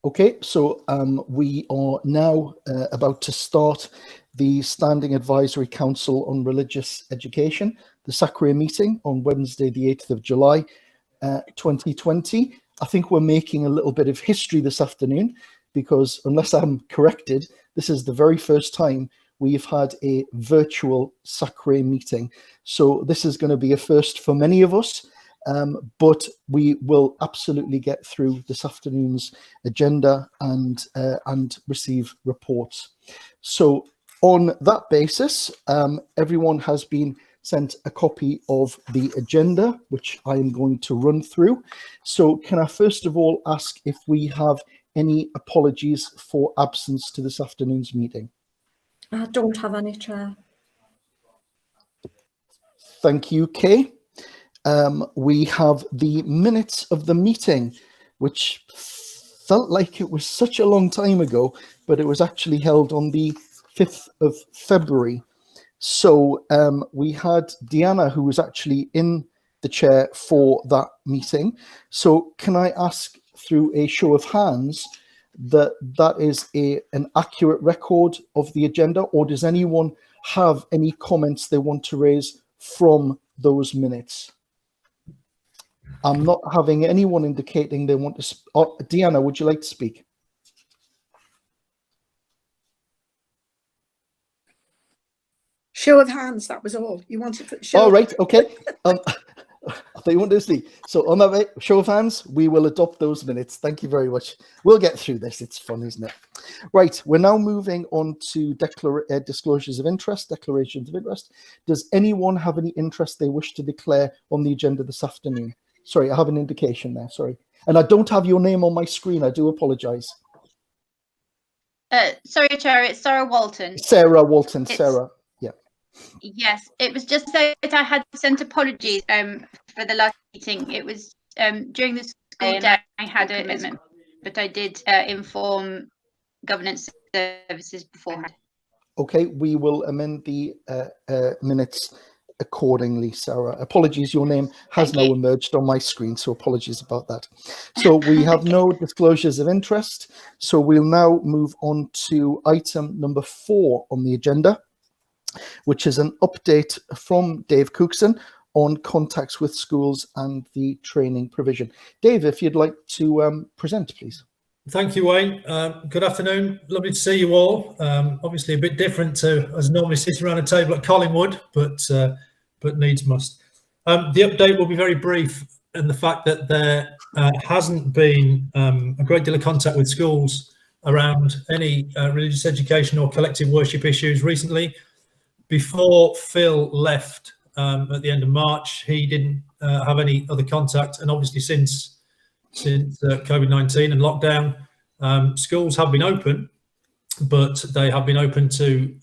Okay, so we are now about to start the Standing Advisory Council on Religious Education, the SACRE meeting on Wednesday, the 8th of July, 2020. I think we're making a little bit of history this afternoon because, unless I'm corrected, this is the very first time we've had a virtual SACRE meeting. So this is going to be a first for many of us. But we will absolutely get through this afternoon's agenda and receive reports. So on that basis, everyone has been sent a copy of the agenda, which I am going to run through. So can I first of all ask if we have any apologies for absence to this afternoon's meeting? I don't have any, Chair. Thank you, Kay. We have the minutes of the meeting, which felt like it was such a long time ago, but it was actually held on the 5th of February. So we had Deanna, who was actually in the chair for that meeting. So can I ask, through a show of hands, that is an accurate record of the agenda, or does anyone have any comments they want to raise from those minutes? I'm not having anyone indicating they want to. Deanna, would you like to speak? Show of hands, that was all. You wanted to show. All right, okay. I thought you wanted to speak. So on that show of hands, we will adopt those minutes. Thank you very much. We'll get through this. It's fun, isn't it? Right, we're now moving on to disclosures of interest, declarations of interest. Does anyone have any interest they wish to declare on the agenda this afternoon? Sorry, I have an indication there, sorry. And I don't have your name on my screen, I do apologise. Sorry, Chair, it's Sarah Walton. Sarah Walton, Sarah, yeah. Yes, it was just that I had sent apologies for the last meeting. It was during the school day I had an amendment, but I did inform governance services beforehand. Okay, we will amend the minutes accordingly, Sarah. Apologies, your name has now emerged on my screen, so apologies about that. So we have no disclosures of interest, so we'll now move on to item number 4 on the agenda, which is an update from Dave Cookson on contacts with schools and the training provision. Dave, if you'd like to present, please. Thank you, Wayne. Good afternoon. Lovely to see you all. Obviously a bit different to as normally sitting around a table at Collingwood, but needs must. The update will be very brief in the fact that there hasn't been a great deal of contact with schools around any religious education or collective worship issues recently. Before Phil left at the end of March, he didn't have any other contact, and obviously since COVID-19 and lockdown, schools have been open, but they have been open to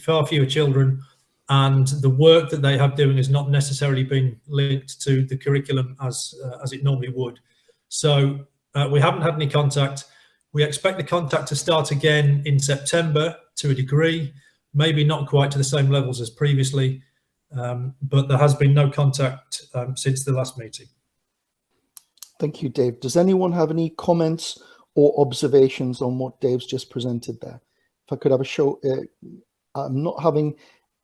far fewer children, and the work that they have doing has not necessarily been linked to the curriculum as it normally would. So we haven't had any contact. We expect the contact to start again in September to a degree, maybe not quite to the same levels as previously, but there has been no contact since the last meeting. Thank you, Dave. Does anyone have any comments or observations on what Dave's just presented there? If I could have a show, I'm not having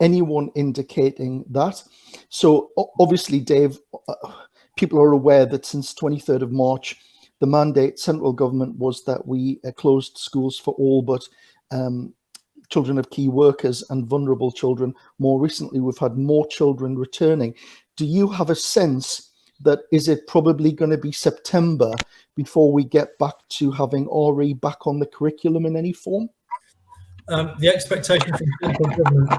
anyone indicating that. So obviously, Dave, people are aware that since 23rd of March, the mandate central government was that we closed schools for all but children of key workers and vulnerable children. More recently, we've had more children returning. Do you have a sense that is it probably going to be September before we get back to having RE back on the curriculum in any form? The expectation from central government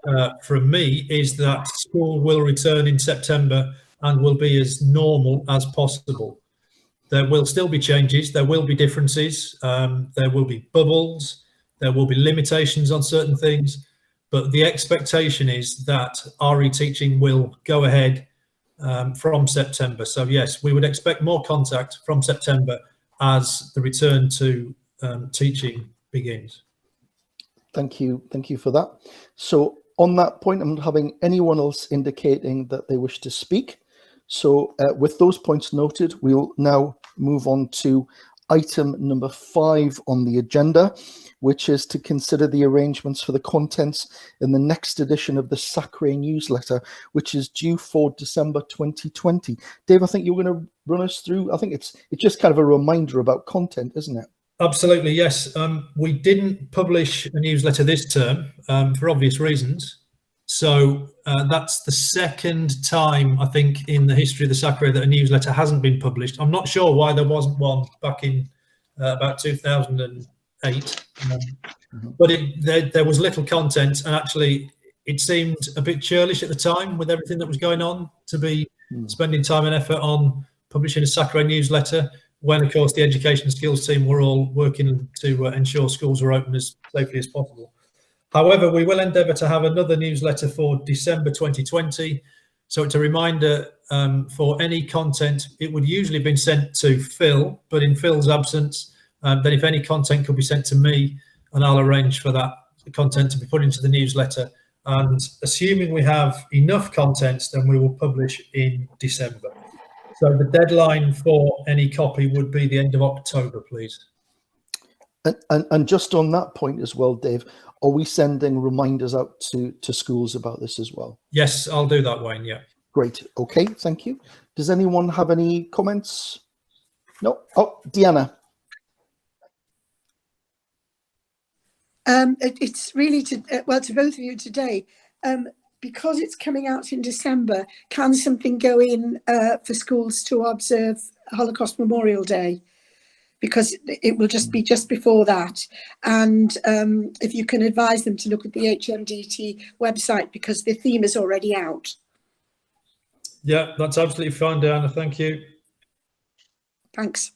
and from me is that school will return in September and will be as normal as possible. There will still be changes, there will be differences, there will be bubbles, there will be limitations on certain things, but the expectation is that RE teaching will go ahead from September. So yes, we would expect more contact from September as the return to teaching begins. Thank you for that. So on that point, I'm not having anyone else indicating that they wish to speak. So with those points noted, we'll now move on to item number 5 on the agenda, which is to consider the arrangements for the contents in the next edition of the SACRE newsletter, which is due for December 2020. Dave, I think you're going to run us through. I think it's just kind of a reminder about content, isn't it? Absolutely, yes. We didn't publish a newsletter this term for obvious reasons. So that's the second time, I think, in the history of the SACRE that a newsletter hasn't been published. I'm not sure why there wasn't one back in about 2008, but there was little content, and actually it seemed a bit churlish at the time with everything that was going on to be spending time and effort on publishing a SACRE newsletter, when, of course, the education and skills team were all working to ensure schools were open as safely as possible. However, we will endeavour to have another newsletter for December 2020. So it's a reminder for any content. It would usually have been sent to Phil, but in Phil's absence, then if any content could be sent to me, and I'll arrange for that content to be put into the newsletter. And assuming we have enough content, then we will publish in December. So the deadline for any copy would be the end of October, please. And just on that point as well, Dave, are we sending reminders out to schools about this as well? Yes, I'll do that, Wayne, yeah. Great. Okay, thank you. Does anyone have any comments? No? Oh, Deanna. It's really to both of you today. Because it's coming out in December, can something go in for schools to observe Holocaust Memorial Day? Because it will just be just before that. And if you can advise them to look at the HMDT website, because the theme is already out. Yeah, that's absolutely fine, Diana. Thank you. Thanks.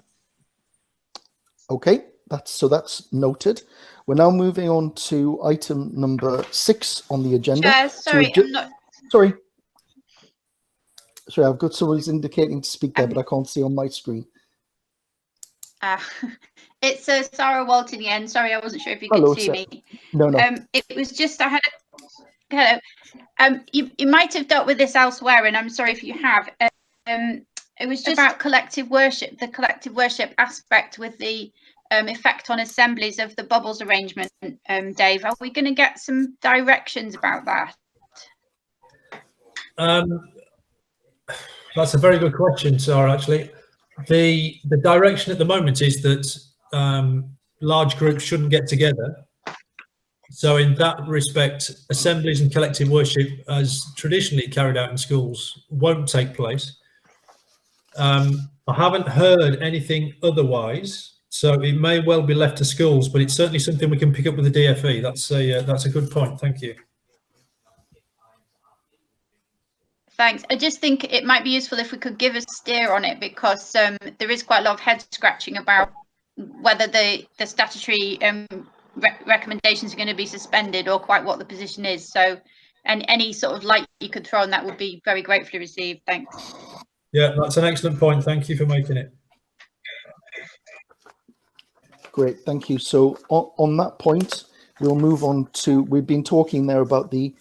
Okay, that's noted. We're now moving on to item number 6 on the agenda. Chair, sorry, Sorry, I've got someone who's indicating to speak there, but I can't see on my screen. It's Sarah Walton again. Sorry, I wasn't sure if you could see me. No. It was just hello. You might have dealt with this elsewhere, and I'm sorry if you have. It was just about collective worship, the collective worship aspect with the effect on assemblies of the bubbles arrangement. Dave, are we going to get some directions about that? That's a very good question, Sarah, actually. The direction at the moment is that large groups shouldn't get together. So in that respect, assemblies and collective worship, as traditionally carried out in schools, won't take place. I haven't heard anything otherwise, so it may well be left to schools, but it's certainly something we can pick up with the DFE. That's a good point. Thank you. Thanks. I just think it might be useful if we could give a steer on it, because there is quite a lot of head scratching about whether the statutory recommendations are going to be suspended or quite what the position is. So, and any sort of light you could throw on that would be very gratefully received. Thanks. Yeah, that's an excellent point. Thank you for making it. Great, thank you. So on that point, we'll move on to, we've been talking there about the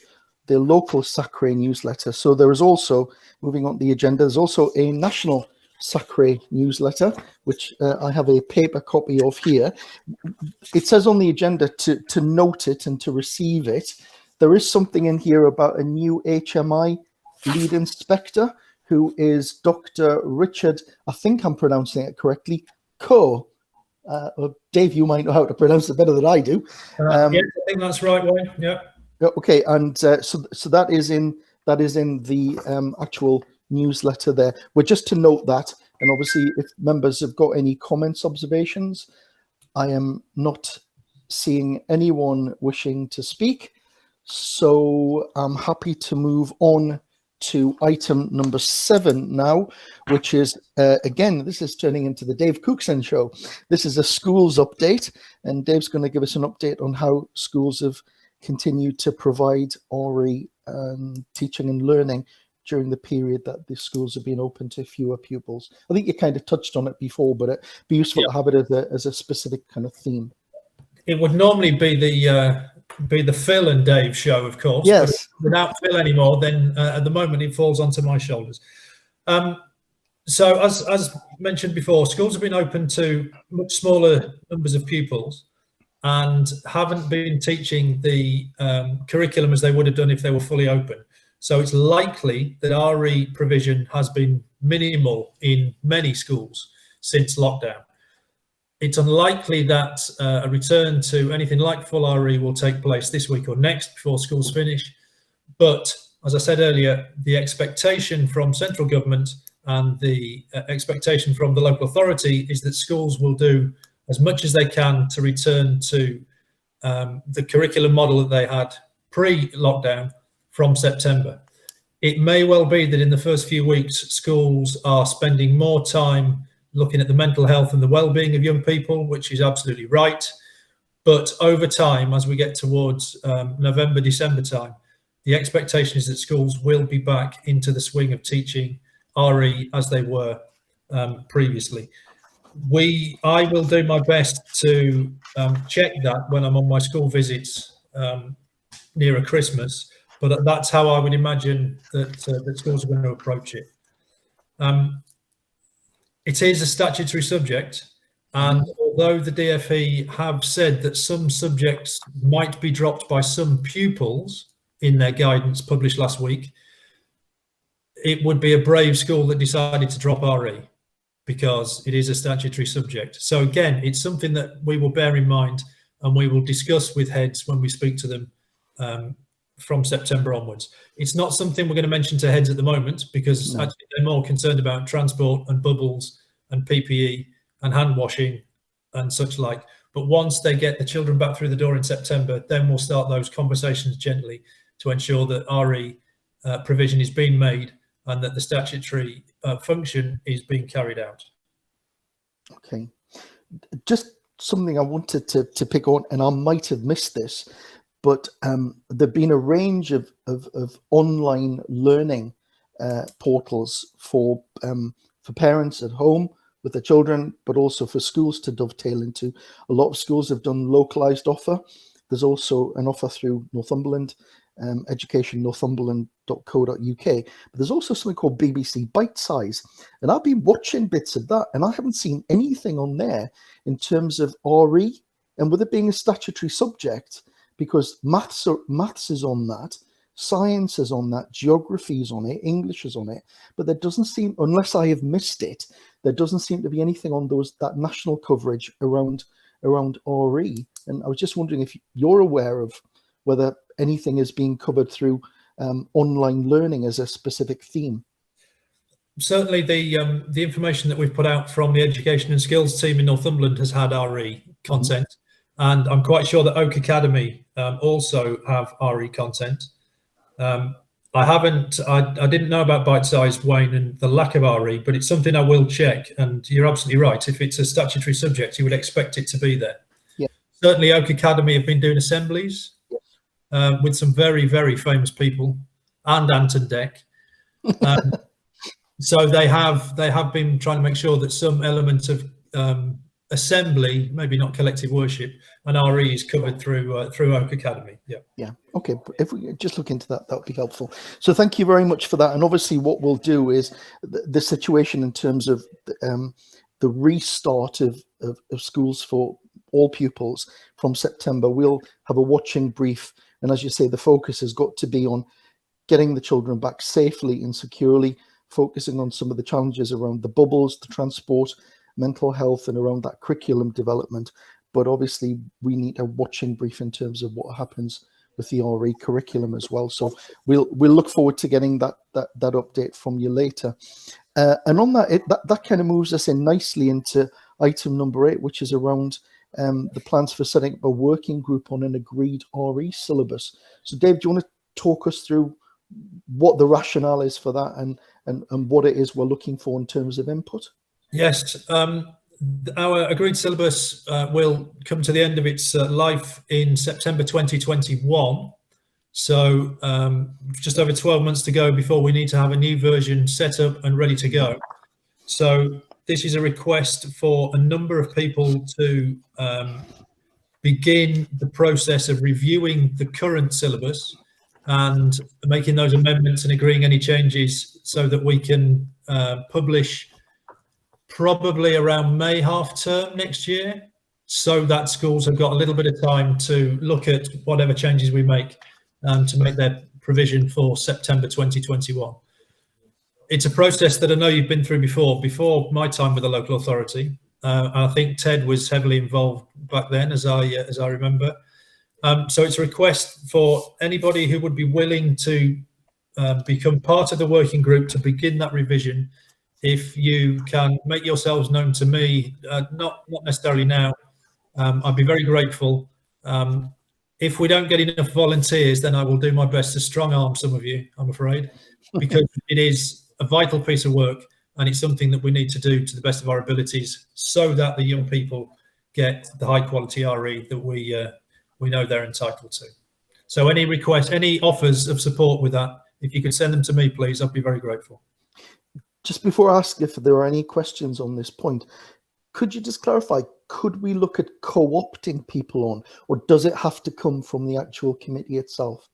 local SACRE newsletter. So there is also, moving on the agenda, there's also a national SACRE newsletter, which I have a paper copy of here. It says on the agenda to note it and to receive it. There is something in here about a new HMI lead inspector, who is Dr. Richard, I think I'm pronouncing it correctly, Coe. Dave, you might know how to pronounce it better than I do. Yeah, I think that's right, Wayne. Yeah. Okay, and so that is in the actual newsletter there. But just to note that, and obviously if members have got any comments, observations, I am not seeing anyone wishing to speak. So I'm happy to move on to item number 7 now, which is, again, this is turning into the Dave Cookson show. This is a schools update, and Dave's going to give us an update on how schools have continued to provide RE teaching and learning during the period that the schools have been open to fewer pupils. I think you kind of touched on it before, but it'd be useful to have it as a specific kind of theme. It would normally be the Phil and Dave show, of course. Yes. But without Phil anymore, then at the moment it falls onto my shoulders. So as mentioned before, schools have been open to much smaller numbers of pupils and haven't been teaching the curriculum as they would have done if they were fully open. So it's likely that RE provision has been minimal in many schools since lockdown. It's unlikely that a return to anything like full RE will take place this week or next before schools finish. But as I said earlier, the expectation from central government and the expectation from the local authority is that schools will do as much as they can to return to the curriculum model that they had pre-lockdown from September. It may well be that in the first few weeks, schools are spending more time looking at the mental health and the well-being of young people, which is absolutely right. But over time, as we get towards November, December time, the expectation is that schools will be back into the swing of teaching RE as they were previously. I will do my best to check that when I'm on my school visits nearer Christmas, but that's how I would imagine that schools are going to approach it. It is a statutory subject, and although the DfE have said that some subjects might be dropped by some pupils in their guidance published last week, it would be a brave school that decided to drop RE because it is a statutory subject. So again, it's something that we will bear in mind and we will discuss with heads when we speak to them from September onwards. It's not something we're going to mention to heads at the moment because actually they're more concerned about transport and bubbles and PPE and hand washing and such like. But once they get the children back through the door in September, then we'll start those conversations gently to ensure that RE provision is being made and that the statutory function is being carried out. Okay. Just something I wanted to pick on, and I might have missed this, but there've been a range of online learning portals for parents at home with their children, but also for schools to dovetail into. A lot of schools have done localized offer. There's also an offer through Northumberland, educationnorthumberland.co.uk, but there's also something called BBC Bite Size, and I've been watching bits of that, and I haven't seen anything on there in terms of RE, and with it being a statutory subject, because maths is on that, science is on that, geography is on it, English is on it, but there doesn't seem, unless I have missed it, there doesn't seem to be anything on that national coverage around RE. And I was just wondering if you're aware of whether anything is being covered through online learning as a specific theme. Certainly the information that we've put out from the Education and Skills team in Northumberland has had RE content. And I'm quite sure that Oak Academy also have RE content. I didn't know about Bite Size, Wayne, and the lack of RE, but it's something I will check. And you're absolutely right. If it's a statutory subject, you would expect it to be there. Yeah. Certainly Oak Academy have been doing assemblies with some very, very famous people and Anton Deck. So they have been trying to make sure that some element of assembly, maybe not collective worship, and RE is covered through Oak Academy. Yeah. Okay. If we just look into that, that would be helpful. So thank you very much for that. And obviously, what we'll do is the situation in terms of the restart of schools for all pupils from September. We'll have a watching brief, and as you say, the focus has got to be on getting the children back safely and securely, focusing on some of the challenges around the bubbles, the transport, mental health, and around that curriculum development. But obviously we need a watching brief in terms of what happens with the RE curriculum as well. So we'll look forward to getting that update from you later. And on that kind of moves us in nicely into item number 8, which is around the plans for setting up a working group on an agreed RE syllabus. So Dave, do you want to talk us through what the rationale is for that and what it is we're looking for in terms of input? Yes, our agreed syllabus will come to the end of its life in September 2021. So just over 12 months to go before we need to have a new version set up and ready to go. So this is a request for a number of people to begin the process of reviewing the current syllabus and making those amendments and agreeing any changes so that we can publish probably around May half term next year, so that schools have got a little bit of time to look at whatever changes we make to make their provision for September 2021. It's a process that I know you've been through before my time with the local authority. I think Ted was heavily involved back then, as I remember. So it's a request for anybody who would be willing to become part of the working group to begin that revision. If you can make yourselves known to me, not necessarily now, I'd be very grateful. If we don't get enough volunteers, then I will do my best to strong arm some of you, I'm afraid, because it is a vital piece of work, and it's something that we need to do to the best of our abilities so that the young people get the high quality RE that we know they're entitled to. So any requests, any offers of support with that, if you could send them to me, please, I'd be very grateful. Just before I ask if there are any questions on this point, could you just clarify, could we look at co-opting people on, or does it have to come from the actual committee itself?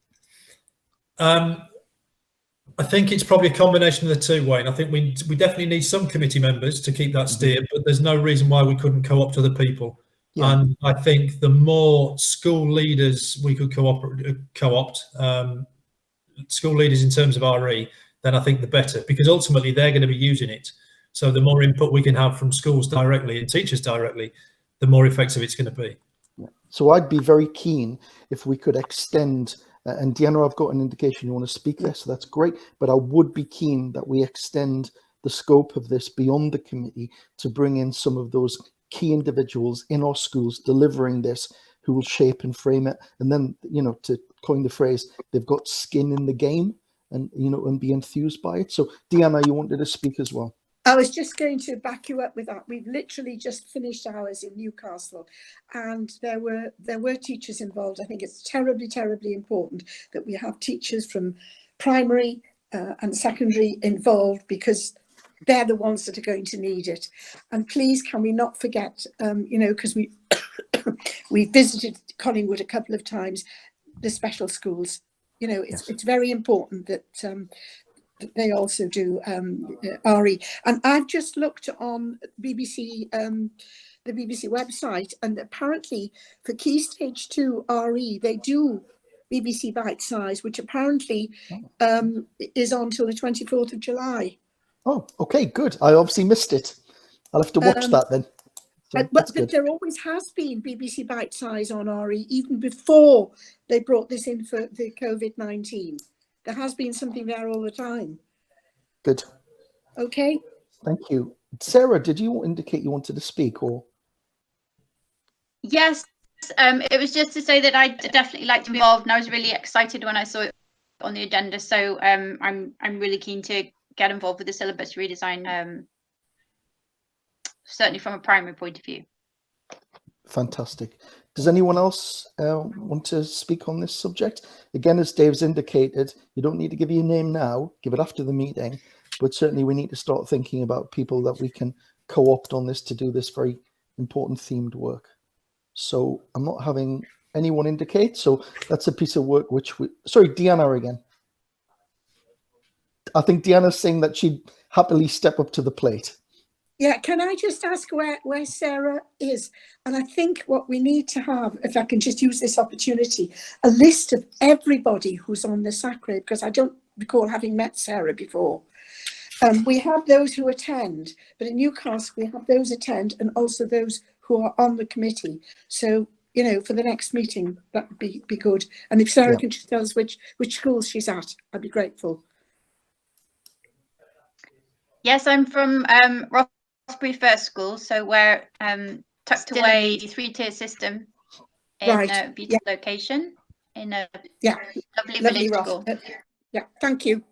I think it's probably a combination of the two, Wayne. I think we definitely need some committee members to keep that steer, but there's no reason why we couldn't co-opt other people. Yeah. And I think the more school leaders we could co-opt, school leaders in terms of RE, then I think the better, because ultimately they're going to be using it. So the more input we can have from schools directly and teachers directly, the more effective it's going to be. Yeah. So I'd be very keen if we could extend, and Deanna, I've got an indication you want to speak there, so that's great, but I would be keen that we extend the scope of this beyond the committee to bring in some of those key individuals in our schools delivering this, who will shape and frame it. And then, you know, to coin the phrase, they've got skin in the game and, you know, and be enthused by it. So Deanna, you wanted to speak as well. I was just going to back you up with that. We've literally just finished ours in Newcastle, and there were teachers involved. I think it's terribly, terribly important that we have teachers from primary and secondary involved, because they're the ones that are going to need it. And please, can we not forget, you know, because we we visited Collingwood a couple of times, the special schools. You know, it's very important that they also do RE. And I've just looked on BBC, the BBC website, and apparently for Key Stage 2 RE, they do BBC Bite Size, which apparently is on till the 24th of July. Oh, okay, good. I obviously missed it. I'll have to watch that then. So but there always has been BBC Bite Size on RE, even before they brought this in for the COVID-19. There has been something there all the time. Good. Okay. Thank you. Sarah, did you indicate you wanted to speak, or? Yes, it was just to say that I'd definitely like to be involved, and I was really excited when I saw it on the agenda. So I'm really keen to get involved with the syllabus redesign, certainly from a primary point of view. Fantastic. Does anyone else want to speak on this subject? Again, as Dave's indicated, you don't need to give your name now, give it after the meeting, but certainly we need to start thinking about people that we can co-opt on this to do this very important themed work. So I'm not having anyone indicate, so that's a piece of work which we, sorry, Deanna again. I think Deanna's saying that she'd happily step up to the plate. Yeah, can I just ask where Sarah is? And I think what we need to have, if I can just use this opportunity, a list of everybody who's on the SACRE, because I don't recall having met Sarah before. We have those who attend, but in Newcastle we have those attend and also those who are on the committee. So, you know, for the next meeting, that would be good. And if Sarah can just tell us which schools she's at, I'd be grateful. Yes, I'm from Rossbury First School, so we're tucked away in the three-tier system in a beautiful location in a lovely village school. Yeah, thank you.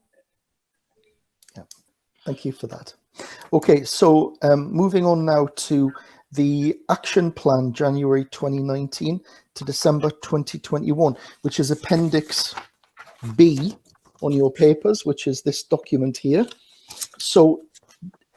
Yeah, thank you for that. Okay, so moving on now to the action plan, January 2019 to December 2021, which is Appendix B on your papers, which is this document here. So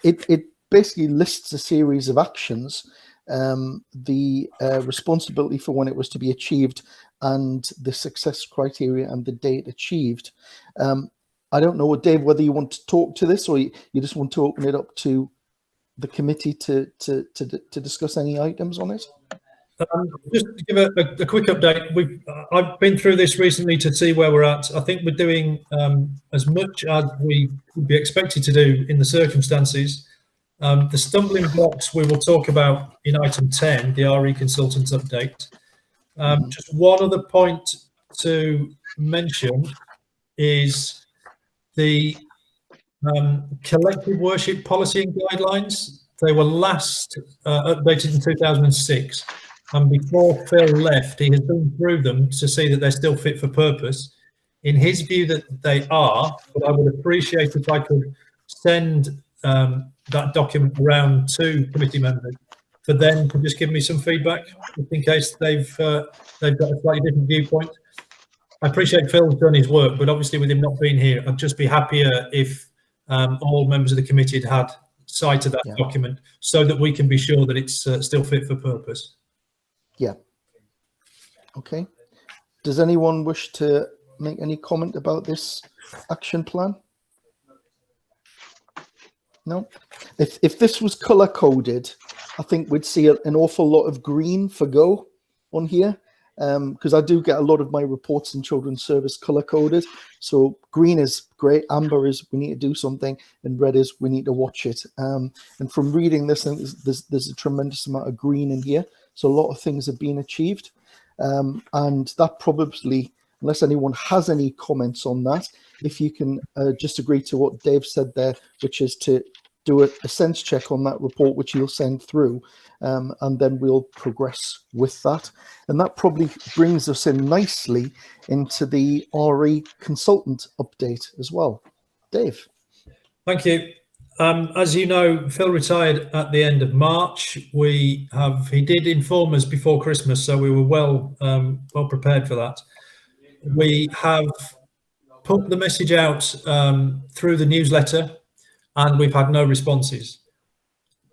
it basically lists a series of actions, the responsibility for when it was to be achieved and the success criteria and the date achieved. I don't know, Dave, whether you want to talk to this or you just want to open it up to the committee to discuss any items on it? Just to give a quick update, I've been through this recently to see where we're at. I think we're doing as much as we would be expected to do in the circumstances. The stumbling blocks we will talk about in item 10, the RE consultants update. Just one other point to mention is the collective worship policy and guidelines. They were last updated in 2006. And before Phil left, he has been through them to see that they're still fit for purpose. In his view, that they are, but I would appreciate if I could send that document around to committee members for them to just give me some feedback, just in case they've got a slightly different viewpoint. I appreciate Phil's done his work, but obviously with him not being here, I'd just be happier if all members of the committee had sight of that document, so that we can be sure that it's still fit for purpose. Yeah. Okay. Does anyone wish to make any comment about this action plan? No. If this was color coded, I think we'd see an awful lot of green for go on here, because I do get a lot of my reports in children's service color coded. So green is great, amber is we need to do something, and red is we need to watch it. And from reading this, I think there's a tremendous amount of green in here. So a lot of things have been achieved, and that probably, unless anyone has any comments on that, if you can just agree to what Dave said there, which is to do a sense check on that report, which you'll send through, and then we'll progress with that. And that probably brings us in nicely into the RE consultant update as well. Dave. Thank you. As you know, Phil retired at the end of March. He did inform us before Christmas, so we were well prepared for that. We have put the message out through the newsletter, and we've had no responses.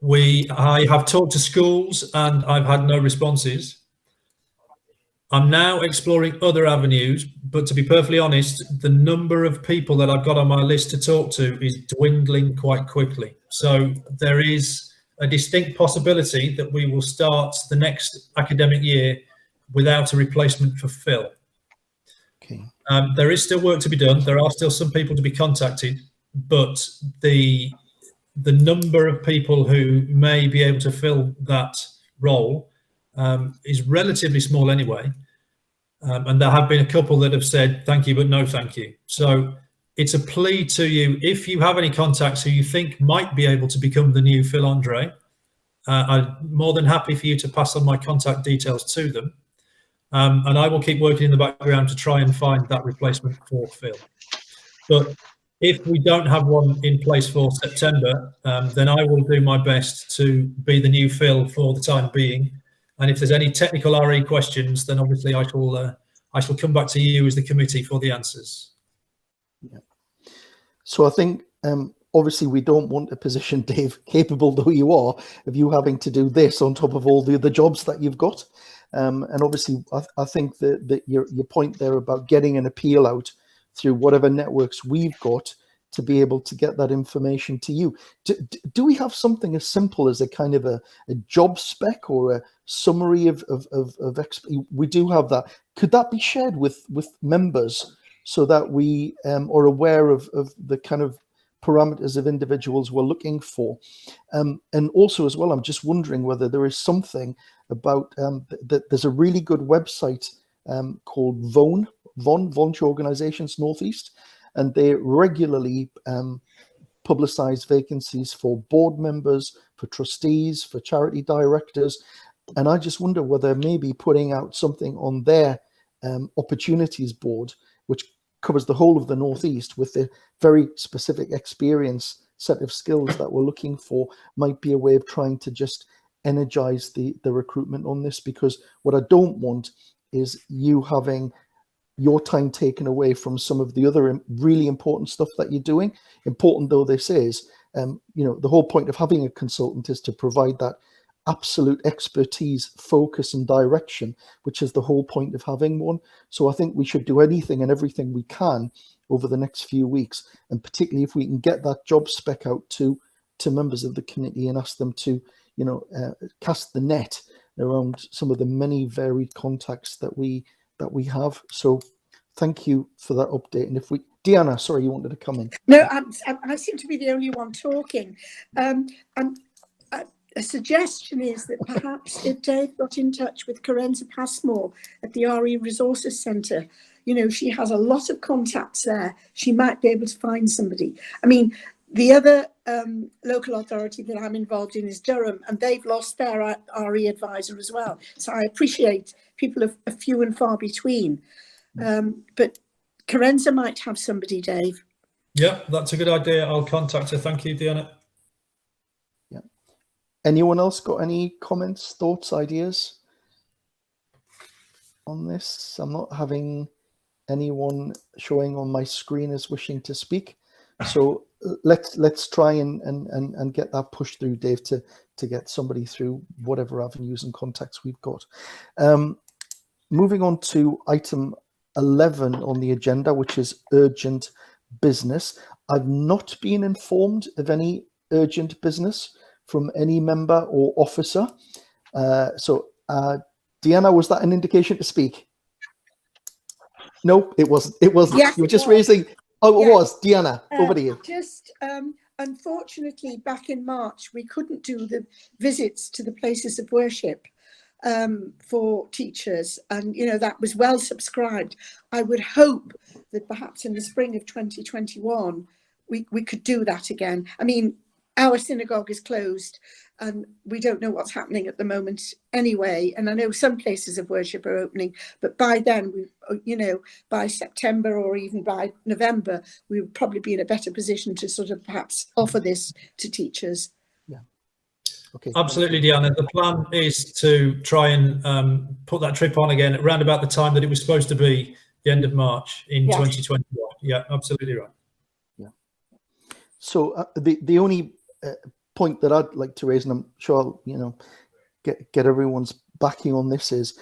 I have talked to schools, and I've had no responses. I'm now exploring other avenues, but to be perfectly honest, the number of people that I've got on my list to talk to is dwindling quite quickly. So there is a distinct possibility that we will start the next academic year without a replacement for Phil. Okay. There is still work to be done. There are still some people to be contacted, but the number of people who may be able to fill that role is relatively small anyway. And there have been a couple that have said, thank you, but no thank you. So it's a plea to you, if you have any contacts who you think might be able to become the new Phil Andre, I'm more than happy for you to pass on my contact details to them. And I will keep working in the background to try and find that replacement for Phil. But if we don't have one in place for September, then I will do my best to be the new Phil for the time being. And if there's any technical RE questions, then obviously I shall come back to you as the committee for the answers. Yeah. So I think obviously we don't want a position, Dave, capable though you are, of you having to do this on top of all the other jobs that you've got. And obviously I think that your point there about getting an appeal out through whatever networks we've got to be able to get that information to you. Do we have something as simple as a kind of a job spec or a summary of we do have that. Could that be shared with members so that we are aware of the kind of parameters of individuals we're looking for? And also as well, I'm just wondering whether there is something about that there's a really good website called VON, Volunteer Organizations Northeast, and they regularly publicize vacancies for board members, for trustees, for charity directors. And I just wonder whether maybe putting out something on their opportunities board, which covers the whole of the Northeast with a very specific experience set of skills that we're looking for, might be a way of trying to just energize the recruitment on this. Because what I don't want is you having your time taken away from some of the other really important stuff that you're doing. Important though this is, the whole point of having a consultant is to provide that absolute expertise, focus and direction, which is the whole point of having one. So I think we should do anything and everything we can over the next few weeks, and particularly if we can get that job spec out to to members of the committee and ask them to, cast the net around some of the many varied contacts that we have. So thank you for that update. And if we, Deanna, sorry, you wanted to come in. No, I seem to be the only one talking. A suggestion is that perhaps if Dave got in touch with Carenza Passmore at the RE Resources Centre, she has a lot of contacts there. She might be able to find somebody. I mean, the other local authority that I'm involved in is Durham, and they've lost their RE advisor as well. So I appreciate people are few and far between. But Carenza might have somebody, Dave. Yeah, that's a good idea. I'll contact her. Thank you, Deanna. Yeah. Anyone else got any comments, thoughts, ideas on this? I'm not having anyone showing on my screen as wishing to speak. So let's try and get that pushed through, Dave, to get somebody through whatever avenues and contacts we've got. Moving on to item 11 on the agenda, which is urgent business. I've not been informed of any urgent business from any member or officer. So Deanna, was that an indication to speak? No, it wasn't. It wasn't. Yes, you were just was. raising. Oh, it Yes. was. Deanna, over to you. Just unfortunately, back in March, we couldn't do the visits to the places of worship for teachers, and that was well subscribed. I would hope that perhaps in the spring of 2021 we could do that again. I mean, our synagogue is closed and we don't know what's happening at the moment anyway, and I know some places of worship are opening, but by then by September or even by November we would probably be in a better position to sort of perhaps offer this to teachers. Okay. Absolutely, Deanna. The plan is to try and put that trip on again around about the time that it was supposed to be, the end of March in 2021. Yeah, absolutely right. Yeah. So the only point that I'd like to raise, and I'm sure I'll, get everyone's backing on this, is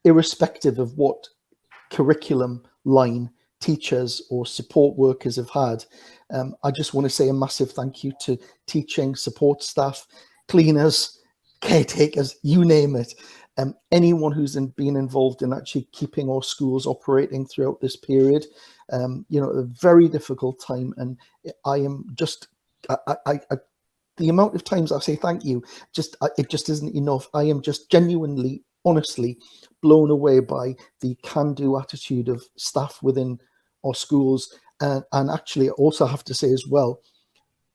irrespective of what curriculum line teachers or support workers have had, I just want to say a massive thank you to teaching support staff, cleaners, caretakers, you name it. Anyone who's been involved in actually keeping our schools operating throughout this period, a very difficult time. And I am just, the amount of times I say thank you, it just isn't enough. I am just genuinely, honestly blown away by the can-do attitude of staff within our schools. And actually, I also have to say as well,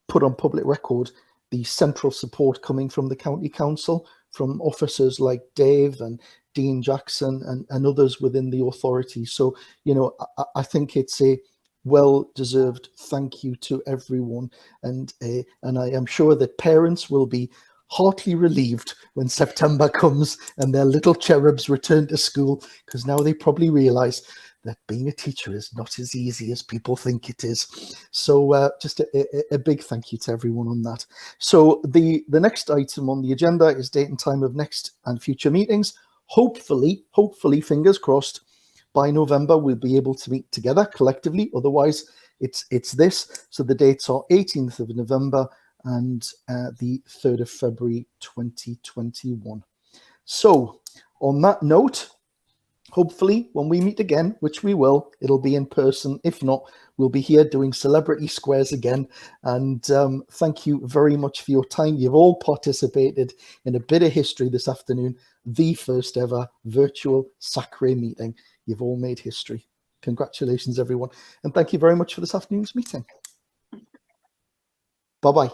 put on public record, the central support coming from the county council, from officers like Dave and Dean Jackson and others within the authority. So, I think it's a well-deserved thank you to everyone. And I am sure that parents will be heartily relieved when September comes and their little cherubs return to school, because now they probably realize that being a teacher is not as easy as people think it is. So just a big thank you to everyone on that. So the next item on the agenda is date and time of next and future meetings. Hopefully, fingers crossed, by November we'll be able to meet together collectively. Otherwise, it's this. So the dates are 18th of November and the 3rd of February 2021. So on that note, hopefully when we meet again, which we will, it'll be in person. If not, we'll be here doing celebrity squares again. And thank you very much for your time. You've all participated in a bit of history this afternoon, the first ever virtual SACRE meeting. You've all made history. Congratulations, everyone. And thank you very much for this afternoon's meeting. Bye-bye.